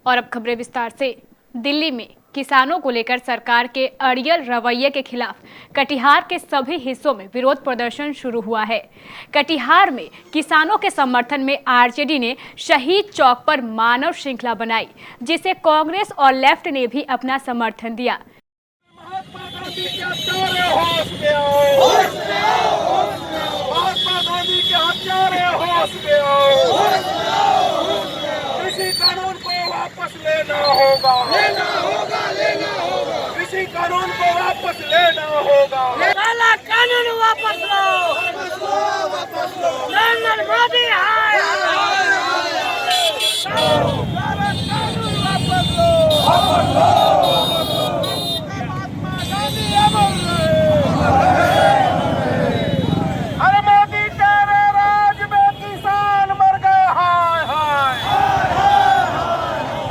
और अब खबरें विस्तार से। दिल्ली में किसानों को लेकर सरकार के अड़ियल रवैये के खिलाफ कटिहार के सभी हिस्सों में विरोध प्रदर्शन शुरू हुआ है। कटिहार में किसानों के समर्थन में आरजेडी ने शहीद चौक पर मानव श्रृंखला बनाई, जिसे कांग्रेस और लेफ्ट ने भी अपना समर्थन दिया। कानून को वापस लेना होगा, लेना होगा, लेना होगा। कृषि कानून को वापस लेना होगा। काला कानून वापस लो, वापस लो, वापस लो। नरेंद्र मोदी हाय काला कानून वापस लो, वापस लो। महात्मा गांधी अमर रहे। अरे मोदी तेरे राज में किसान मर गए, हाय हाय।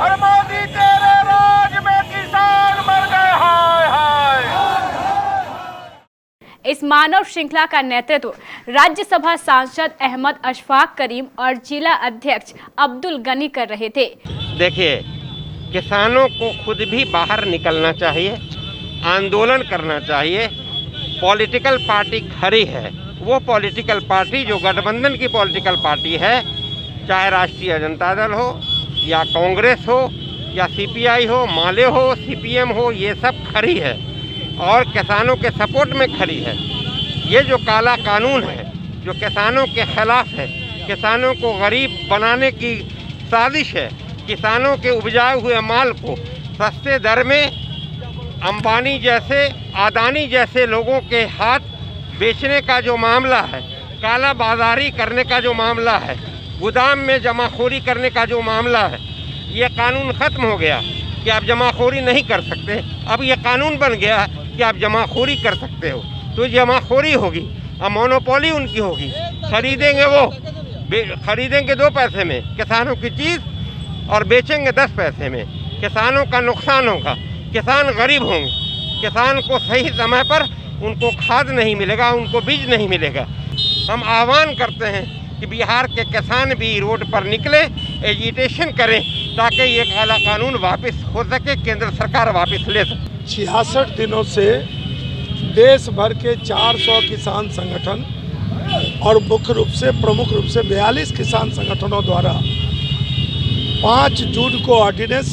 अरे मोदी तेरे राज में किसान मर गए, हाय हाय। इस मानव श्रृंखला का नेतृत्व राज्यसभा सांसद अहमद अशफाक करीम और जिला अध्यक्ष अब्दुल गनी कर रहे थे। देखिए, किसानों को खुद भी बाहर निकलना चाहिए, आंदोलन करना चाहिए। पॉलिटिकल पार्टी खड़ी है, वो पॉलिटिकल पार्टी जो गठबंधन की पॉलिटिकल पार्टी है, चाहे राष्ट्रीय जनता दल हो या कांग्रेस हो या सीपीआई हो, माले हो, सीपीएम हो, ये सब खड़ी है और किसानों के सपोर्ट में खड़ी है। ये जो काला कानून है, जो किसानों के खिलाफ है, किसानों को गरीब बनाने की साजिश है, किसानों के उपजाए हुए माल को सस्ते दर में अंबानी जैसे, अदानी जैसे लोगों के हाथ बेचने का जो मामला है, काला बाजारी करने का जो मामला है, गोदाम में जमाखोरी करने का जो मामला है, ये कानून ख़त्म हो गया कि आप जमाखोरी नहीं कर सकते। अब ये कानून बन गया कि आप जमाखोरी कर सकते हो, तो जमाखोरी होगी, अब मोनोपोली उनकी होगी। खरीदेंगे वो, खरीदेंगे 2 पैसे में किसानों की चीज़ और बेचेंगे 10 पैसे में। किसानों का नुकसान होगा, किसान गरीब होंगे, किसान को सही समय पर उनको खाद नहीं मिलेगा, उनको बीज नहीं मिलेगा। हम आह्वान करते हैं कि बिहार के किसान भी रोड पर निकले, एजिटेशन करें, ताकि ये काला कानून वापस हो सके, केंद्र सरकार वापस ले सके। 66 दिनों से देश भर के 400 किसान संगठन और मुख्य रूप से प्रमुख रूप से 42 किसान संगठनों द्वारा 5 जून को ऑर्डिनेंस,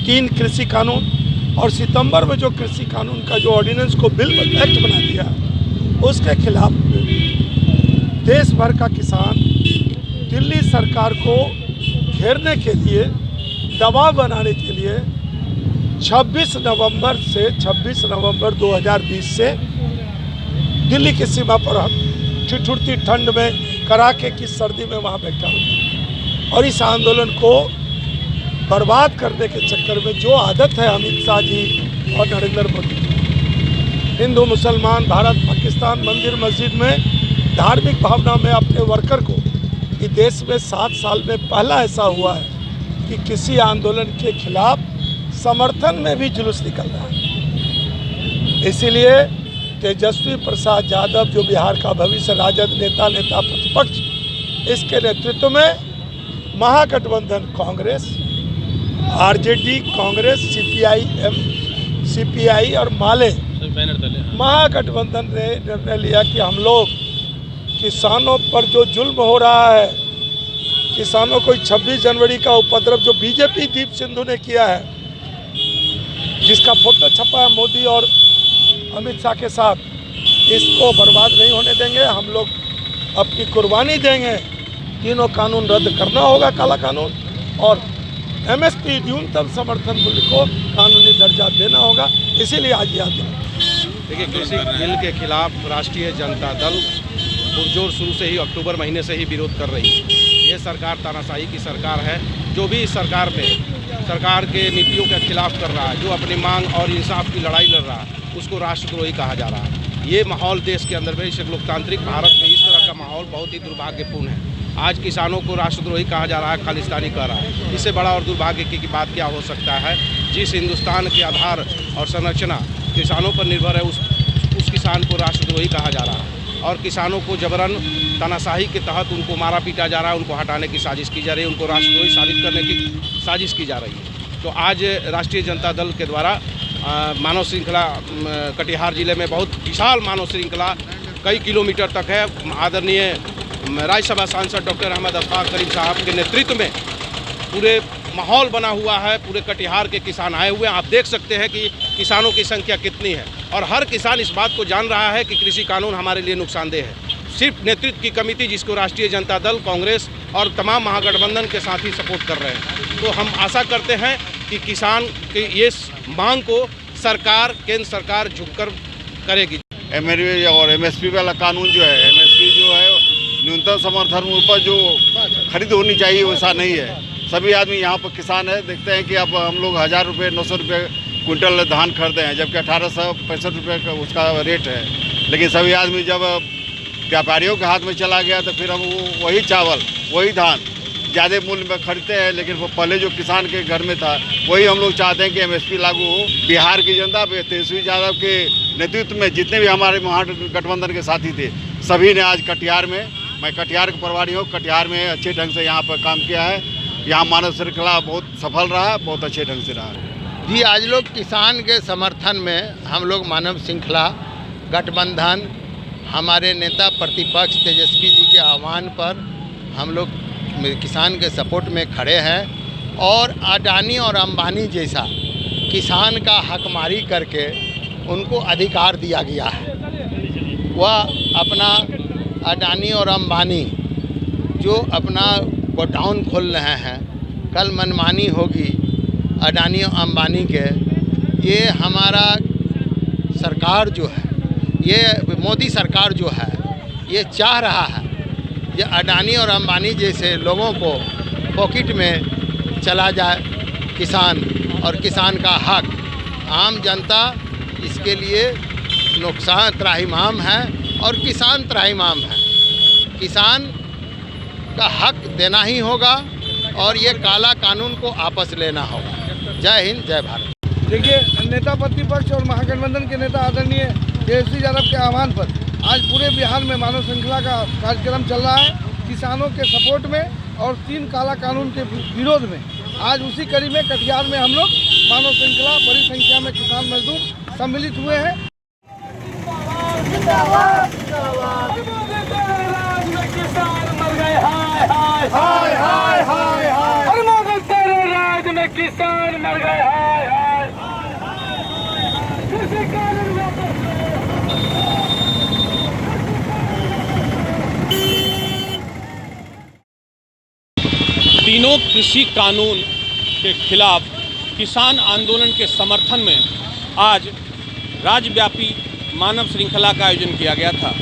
3 कृषि कानून और सितंबर में जो कृषि कानून का जो ऑर्डिनेंस को बिल एक्ट बना दिया, उसके खिलाफ देश भर का किसान दिल्ली सरकार को घेरने के लिए, दबाव बनाने के लिए 26 नवंबर 2020 से दिल्ली की सीमा पर ठिठुरती ठंड में, कड़ाके की सर्दी में वहाँ बैठा हुआ है। और इस आंदोलन को बर्बाद करने के चक्कर में जो आदत है अमित शाह जी और नरेंद्र मोदी, हिंदू मुसलमान, भारत पाकिस्तान, मंदिर मस्जिद में धार्मिक भावना में अपने वर्कर को, कि देश में 7 साल में पहला ऐसा हुआ है कि किसी आंदोलन के खिलाफ समर्थन में भी जुलूस निकल रहा है। इसीलिए तेजस्वी प्रसाद यादव, जो बिहार का भविष्य राजद नेता प्रतिपक्ष, इसके नेतृत्व में महागठबंधन कांग्रेस, आरजेडी, कांग्रेस, सीपीआई और माले महागठबंधन ने निर्णय लिया कि हम लोग किसानों पर जो जुल्म हो रहा है, किसानों को 26 जनवरी का उपद्रव जो बीजेपी दीप सिंधु ने किया है, जिसका फोटो छपा है मोदी और अमित शाह के साथ, इसको बर्बाद नहीं होने देंगे। हम लोग अपनी कुर्बानी देंगे। तीनों कानून रद्द करना होगा, काला कानून, और एमएसपी न्यूनतम समर्थन मूल्य को कानूनी दर्जा देना होगा। इसीलिए आज याद है। देखिए, कृषि बिल के खिलाफ राष्ट्रीय जनता दल पुरजोर शुरू से ही अक्टूबर महीने से ही विरोध कर रही है। ये सरकार तानाशाही की सरकार है। जो भी इस सरकार में सरकार के नीतियों के खिलाफ कर रहा है, जो अपनी मांग और इंसाफ की लड़ाई लड़ रहा है, उसको राष्ट्रद्रोही कहा जा रहा है। ये माहौल देश के अंदर में, इस लोकतांत्रिक भारत में इस तरह का माहौल बहुत ही दुर्भाग्यपूर्ण है। आज किसानों को राष्ट्रद्रोही कहा जा रहा है, खालिस्तानी कह रहा है। इससे बड़ा और दुर्भाग्य की बात क्या हो सकता है? जिस हिंदुस्तान के आधार और संरचना किसानों पर निर्भर है, उस किसान को राष्ट्रद्रोही कहा जा रहा है। और किसानों को जबरन तानाशाही के तहत उनको मारा पीटा जा रहा है, उनको हटाने की साजिश की जा रही है, उनको राष्ट्रद्रोही साबित करने की साजिश की जा रही है। तो आज राष्ट्रीय जनता दल के द्वारा मानव श्रृंखला कटिहार जिले में बहुत विशाल मानव श्रृंखला कई किलोमीटर तक है। आदरणीय राज्यसभा सांसद डॉक्टर अहमद अशफाक करीम साहब के नेतृत्व में पूरे माहौल बना हुआ है। पूरे कटिहार के किसान आए हुए हैं। आप देख सकते हैं कि किसानों की संख्या कितनी है और हर किसान इस बात को जान रहा है कि कृषि कानून हमारे लिए नुकसानदेह है। सिर्फ नेतृत्व की कमेटी जिसको राष्ट्रीय जनता दल, कांग्रेस और तमाम महागठबंधन के साथ ही सपोर्ट कर रहे हैं। तो हम आशा करते हैं कि किसान की ये मांग को सरकार, केंद्र सरकार झुककर करेगी। एमएसपी और एमएसपी वाला कानून जो है, एमएसपी जो है न्यूनतम समर्थन मूल्य पर जो खरीद होनी चाहिए वैसा नहीं है। सभी आदमी यहाँ पर किसान है। देखते हैं कि अब हम लोग 1000 रुपये 900 रुपये कुंटल धान खरीदे हैं, जबकि 1865 रुपये का उसका रेट है। लेकिन सभी आदमी जब व्यापारियों के हाथ में चला गया तो फिर हम वही चावल, वही धान ज़्यादा मूल्य में खरीदते हैं। लेकिन वो पहले जो किसान के घर में था वही हम लोग चाहते हैं कि एमएसपी लागू हो। बिहार की जनता तेजस्वी यादव के नेतृत्व में जितने भी हमारे महागठबंधन के साथी थे सभी ने आज कटिहार में, मैं कटिहार का प्रभारी हूँ, कटिहार में अच्छे ढंग से यहाँ पर काम किया है। यहाँ मानव श्रृंखला बहुत सफल रहा, बहुत अच्छे ढंग से रहा। जी आज लोग किसान के समर्थन में हम लोग मानव श्रृंखला गठबंधन, हमारे नेता प्रतिपक्ष तेजस्वी जी के आह्वान पर हम लोग किसान के सपोर्ट में खड़े हैं। और अडानी और अंबानी जैसा किसान का हकमारी करके उनको अधिकार दिया गया है। वह अपना अडानी और अंबानी जो अपना गोडाउन खोल रहे हैं, कल मनमानी होगी अडानी और अंबानी के। ये हमारा सरकार जो है, ये मोदी सरकार जो है, ये चाह रहा है ये अडानी और अंबानी जैसे लोगों को पॉकेट में चला जाए किसान, और किसान का हक। आम जनता इसके लिए नुकसान त्राहिमाम है और किसान त्राहिमाम है। किसान का हक देना ही होगा और ये काला कानून को वापस लेना होगा। जय हिंद, जय भारत। देखिए, नेता प्रतिपक्ष और महागठबंधन के नेता आदरणीय तेजस्वी यादव के आह्वान पर आज पूरे बिहार में मानव श्रृंखला का कार्यक्रम चल रहा है, किसानों के सपोर्ट में और 3 काला कानून के विरोध में। आज उसी कड़ी में कटिहार में हम लोग मानव श्रृंखला बड़ी संख्या में किसान मजदूर सम्मिलित हुए हैं। किसान मर गए, हाय हाय हाय हाय हाय हाय। और मोदी तेरे राज में किसान मर गए, हाय हाय। कृषि कानून वापस तीनों कृषि कानून के खिलाफ किसान आंदोलन के समर्थन में आज राज्यव्यापी मानव श्रृंखला का आयोजन किया गया था।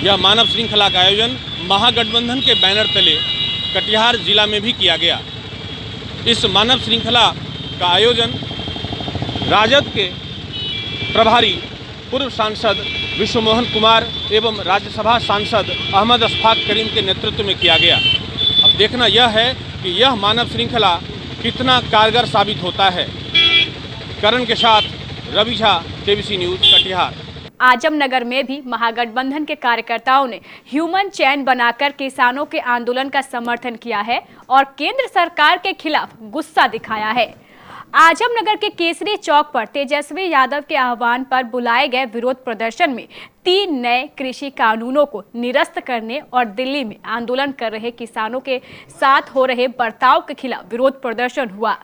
यह मानव श्रृंखला का आयोजन महागठबंधन के बैनर तले कटिहार जिला में भी किया गया। इस मानव श्रृंखला का आयोजन राजद के प्रभारी पूर्व सांसद विश्व मोहन कुमार एवं राज्यसभा सांसद अहमद अशफाक करीम के नेतृत्व में किया गया। अब देखना यह है कि यह मानव श्रृंखला कितना कारगर साबित होता है। करण के साथ रवि झा, केबीसी न्यूज, कटिहार। आजमनगर में भी महागठबंधन के कार्यकर्ताओं ने ह्यूमन चैन बनाकर किसानों के आंदोलन का समर्थन किया है और केंद्र सरकार के खिलाफ गुस्सा दिखाया है। आजमनगर के केसरी चौक पर तेजस्वी यादव के आह्वान पर बुलाए गए विरोध प्रदर्शन में 3 नए कृषि कानूनों को निरस्त करने और दिल्ली में आंदोलन कर रहे किसानों के साथ हो रहे बर्ताव के खिलाफ विरोध प्रदर्शन हुआ।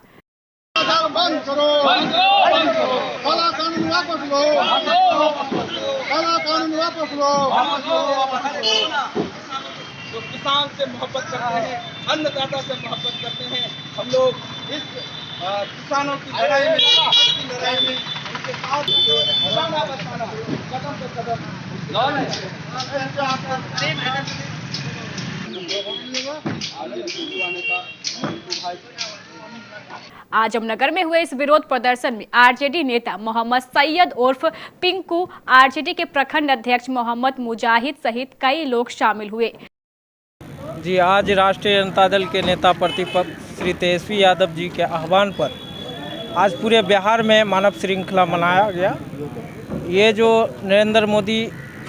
बंद करो, बंद करो, बंद करो। काला कानून वापस लो, काला कानून वापस लो, वापस लो। तो किसान से मोहब्बत करते हैं, अन्नदाता से मोहब्बत करते हैं। हम लोग इस किसानों की लड़ाई में उनके साथ कदम से कदम आजमनगर में हुए इस विरोध प्रदर्शन में आरजेडी नेता मोहम्मद सैयद उर्फ पिंकू, आरजेडी के प्रखंड अध्यक्ष मोहम्मद मुजाहिद सहित कई लोग शामिल हुए। जी, आज राष्ट्रीय जनता दल के नेता प्रतिपक्ष श्री तेजस्वी यादव जी के आह्वान पर आज पूरे बिहार में मानव श्रृंखला मनाया गया। ये जो नरेंद्र मोदी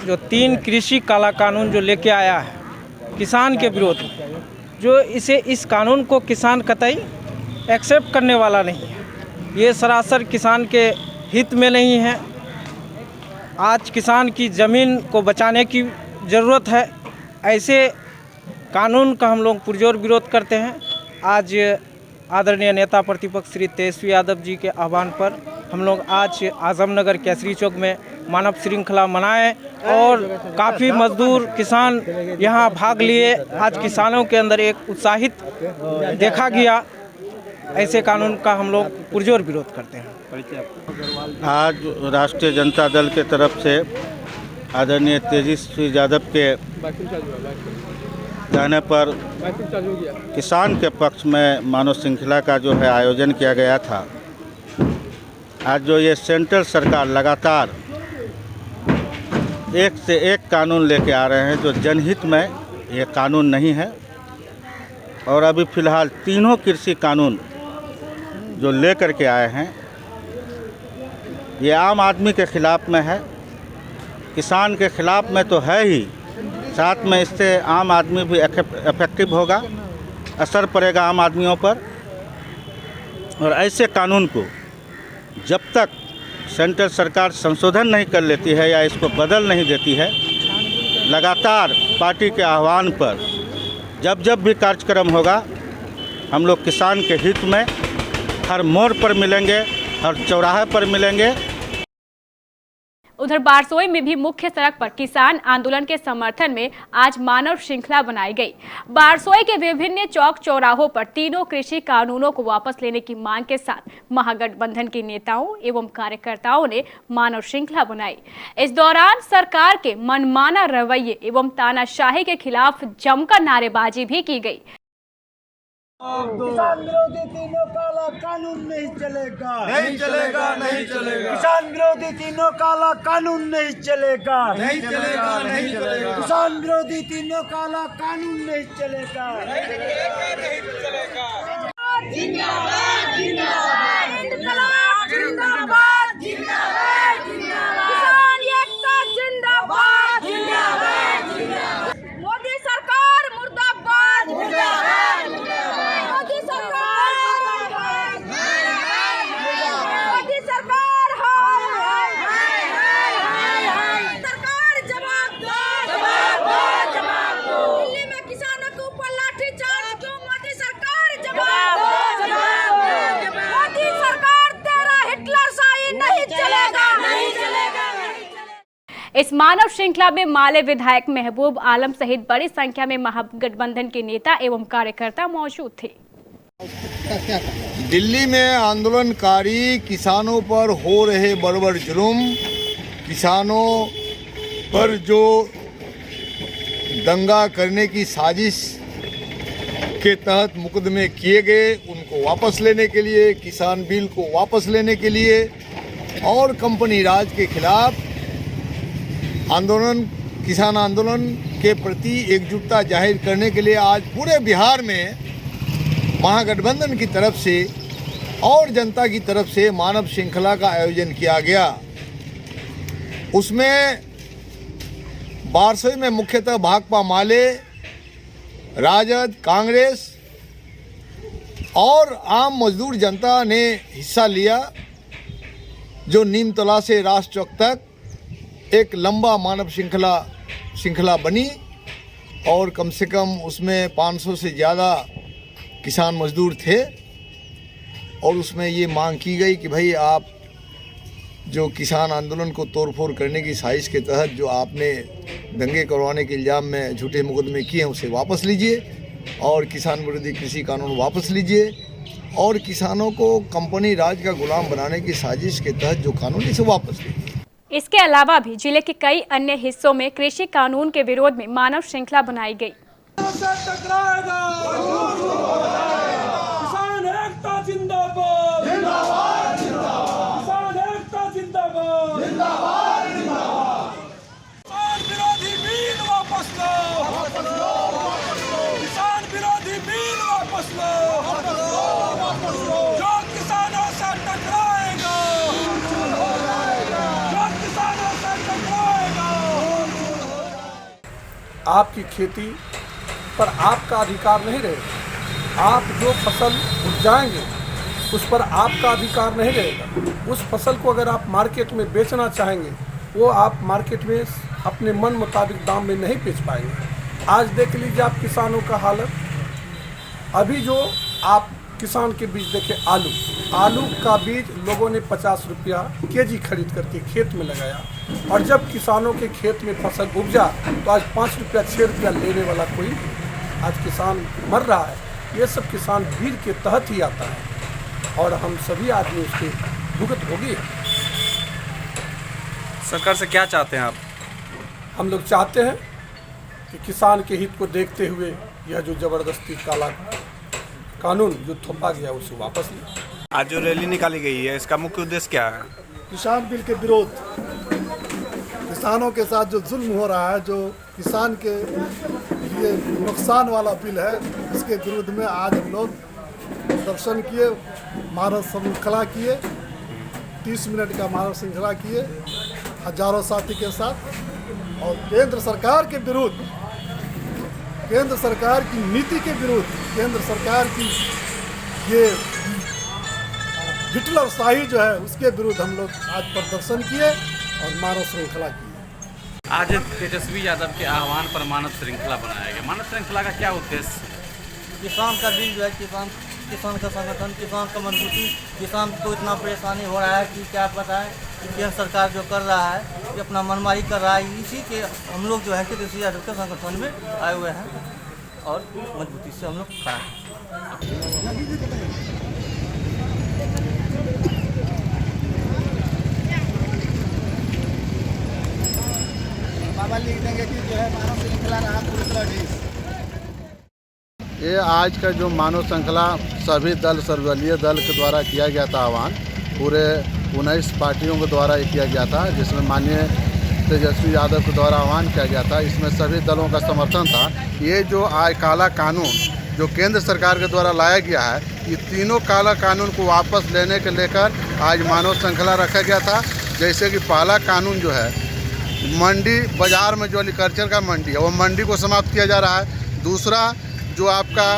जो 3 कृषि काला कानून जो लेके आया है किसान के विरोध में, जो इस कानून को किसान कतई एक्सेप्ट करने वाला नहीं है। ये सरासर किसान के हित में नहीं है। आज किसान की ज़मीन को बचाने की ज़रूरत है। ऐसे कानून का हम लोग पुरजोर विरोध करते हैं। आज आदरणीय नेता प्रतिपक्ष श्री तेजस्वी यादव जी के आह्वान पर हम लोग आज आजमनगर केसरी चौक में मानव श्रृंखला मनाए और काफ़ी मजदूर किसान यहाँ भाग लिए। आज किसानों के अंदर एक उत्साहित देखा गया। ऐसे कानून का हम लोग पुरजोर विरोध करते हैं। आज राष्ट्रीय जनता दल के तरफ से आदरणीय तेजस्वी यादव के कहने पर किसान के पक्ष में मानव श्रृंखला का जो है आयोजन किया गया था। आज जो ये सेंट्रल सरकार लगातार एक से एक कानून लेके आ रहे हैं जो जनहित में ये कानून नहीं है, और अभी फ़िलहाल तीनों कृषि कानून जो लेकर के आए हैं ये आम आदमी के ख़िलाफ़ में है, किसान के ख़िलाफ़ में तो है ही, साथ में इससे आम आदमी भी इफेक्टिव होगा, असर पड़ेगा आम आदमियों पर। और ऐसे कानून को जब तक सेंट्रल सरकार संशोधन नहीं कर लेती है या इसको बदल नहीं देती है, लगातार पार्टी के आह्वान पर जब जब भी कार्यक्रम होगा हम लोग किसान के हित में हर मोड़ पर मिलेंगे, हर चौराहे पर मिलेंगे। उधर बारसोई में भी मुख्य सड़क पर किसान आंदोलन के समर्थन में आज मानव श्रृंखला बनाई गई। बारसोई के विभिन्न चौक चौराहों पर तीनों कृषि कानूनों को वापस लेने की मांग के साथ महागठबंधन के नेताओं एवं कार्यकर्ताओं ने मानव श्रृंखला बनाई। इस दौरान सरकार के मनमाना रवैये एवं तानाशाही के खिलाफ जमकर नारेबाजी भी की गई। किसान विरोधी तीनों काला कानून नहीं चलेगा, नहीं चलेगा, नहीं चलेगा। किसान विरोधी तीनों काला कानून नहीं चलेगा, नहीं चलेगा, नहीं चलेगा। किसान विरोधी तीनों काला कानून नहीं चलेगा, नहीं चलेगा, नहीं चलेगा। जिंदाबाद, जिंदाबाद, जिंदाबाद, जिंदाबाद, जिंदाबाद। किसान एकता जिंदाबाद, जिंदाबाद, जिंदाबाद। मोदी सरकार मुर्दाबाद, मुर्दाबाद। इस मानव श्रृंखला में माले विधायक महबूब आलम सहित बड़ी संख्या में महागठबंधन के नेता एवं कार्यकर्ता मौजूद थे। दिल्ली में आंदोलनकारी किसानों पर हो रहे बर्बर जुल्म, किसानों पर जो दंगा करने की साजिश के तहत मुकदमे किए गए उनको वापस लेने के लिए, किसान बिल को वापस लेने के लिए और कंपनी राज के खिलाफ आंदोलन, किसान आंदोलन के प्रति एकजुटता जाहिर करने के लिए आज पूरे बिहार में महागठबंधन की तरफ से और जनता की तरफ से मानव श्रृंखला का आयोजन किया गया। उसमें बारसोई में मुख्यतः भाकपा माले, राजद, कांग्रेस और आम मजदूर जनता ने हिस्सा लिया, जो नीमतला से राष्ट्र चौक तक एक लंबा मानव श्रृंखला बनी और कम से कम उसमें 500 से ज़्यादा किसान मजदूर थे। और उसमें ये मांग की गई कि भाई आप जो किसान आंदोलन को तोड़फोड़ करने की साजिश के तहत जो आपने दंगे करवाने के इल्ज़ाम में झूठे मुकदमे किए हैं उसे वापस लीजिए और किसान विरोधी कृषि कानून वापस लीजिए और किसानों को कंपनी राज का गुलाम बनाने की साजिश के तहत जो कानून इसे वापस लीजिए। इसके अलावा भी जिले के कई अन्य हिस्सों में कृषि कानून के विरोध में मानव श्रृंखला बनाई गई। आपकी खेती पर आपका अधिकार नहीं रहेगा। आप जो फसल उपजाएंगे उस पर आपका अधिकार नहीं रहेगा। उस फसल को अगर आप मार्केट में बेचना चाहेंगे, वो आप मार्केट में अपने मन मुताबिक दाम में नहीं बेच पाएंगे। आज देख लीजिए आप किसानों का हालत। अभी जो आप किसान के बीज देखें, आलू का बीज लोगों ने 50 रुपया केजी खरीद करके खेत में लगाया, और जब किसानों के खेत में फसल उपजा तो आज 5 रुपया 6 रुपया लेने वाला कोई आज किसान मर रहा है। ये सब किसान बीज के तहत ही आता है और हम सभी आदमी उसके भुगत होगी। सरकार से क्या चाहते हैं आप? हम लोग चाहते हैं कि किसान के हित को देखते हुए यह जो ज़बरदस्ती काला कानून जो थोपा गया उसे वापस लें। आज जो रैली निकाली गई है, इसका मुख्य उद्देश्य क्या है? किसान बिल के विरोध, किसानों के साथ जो जुल्म हो रहा है, जो किसान के लिए नुकसान वाला बिल है, इसके विरुद्ध में आज हम लोग प्रदर्शन किए, मानव श्रृंखला किए, 30 मिनट का मानव श्रृंखला किए हजारों साथी के साथ। और केंद्र सरकार के विरुद्ध, केंद्र सरकार की नीति के विरुद्ध, केंद्र सरकार की ये हिटलर शाही जो है उसके विरुद्ध हम लोग आज प्रदर्शन किए और मानव श्रृंखला की। आज तेजस्वी यादव के आह्वान पर मानव श्रृंखला बनाया गया। मानव श्रृंखला का क्या उद्देश्य? किसान का दिन जो है, किसान का संगठन, किसान का मजबूती, किसान को इतना परेशानी हो रहा है कि क्या बताएं कि केंद्र सरकार जो कर रहा है कि अपना मनमानी कर रहा है। इसी के हम लोग जो है तेजस्वी यादव के संगठन में आए हुए हैं और मजबूती से हम लोग खड़ा हैं। बाबा लिख देंगे कि जो है मानव श्रृंखला रहा पूरी तरह। ये आज का जो मानव श्रृंखला सभी दल, सर्वदलीय दल के द्वारा किया गया था आह्वान, पूरे 19 पार्टियों के द्वारा किया गया था, जिसमें माननीय तेजस्वी यादव के द्वारा आह्वान किया गया था। इसमें सभी दलों का समर्थन था। ये जो आज काला कानून जो केंद्र सरकार के द्वारा लाया गया है, ये तीनों काला कानून को वापस लेने के लेकर आज मानव श्रृंखला रखा गया था। जैसे कि पहला कानून जो है मंडी, बाज़ार में जो एग्रीकल्चर का मंडी है वो मंडी को समाप्त किया जा रहा है। दूसरा जो आपका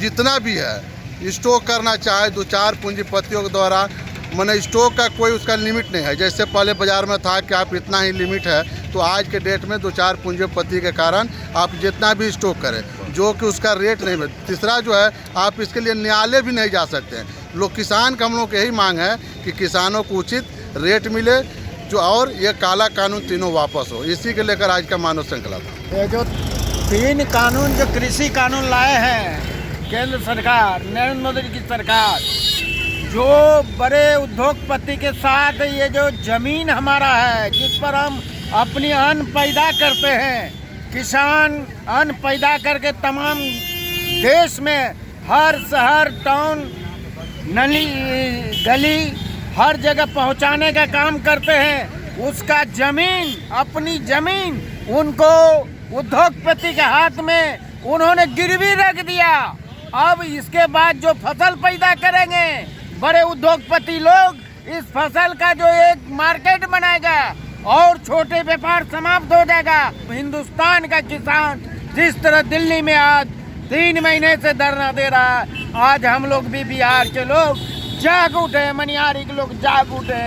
जितना भी है स्टॉक करना चाहे 2-4 पूंजीपतियों के द्वारा, मैंने स्टॉक का कोई उसका लिमिट नहीं है। जैसे पहले बाज़ार में था कि आप इतना ही लिमिट है, तो आज के डेट में 2-4 पूंजीपति के कारण आप जितना भी स्टॉक करें जो कि उसका रेट नहीं मिल। तीसरा जो है आप इसके लिए न्यायालय भी नहीं जा सकते हैं। लोग किसान का हम लोग यही मांग है कि किसानों को उचित रेट मिले जो, और ये काला कानून तीनों वापस हो। इसी के लेकर आज का मानव श्रृंखला था। ये जो 3 कानून जो कृषि कानून लाए हैं केंद्र सरकार, नरेंद्र मोदी की सरकार, जो बड़े उद्योगपति के साथ ये जो ज़मीन हमारा है जिस पर हम अपनी अन्न पैदा करते हैं, किसान अन्न पैदा करके तमाम देश में हर शहर, टाउन, नली, गली हर जगह पहुंचाने का काम करते हैं। उसका ज़मीन, अपनी ज़मीन उनको उद्योगपति के हाथ में उन्होंने गिरवी रख दिया। अब इसके बाद जो फसल पैदा करेंगे बड़े उद्योगपति लोग, इस फसल का जो एक मार्केट बनाएगा और छोटे व्यापार समाप्त हो जाएगा। हिंदुस्तान का किसान जिस तरह दिल्ली में आज 3 महीने से धरना दे रहा है, आज हम लोग भी बिहार के लोग जाग उठे, मनिहारी के लोग जाग उठे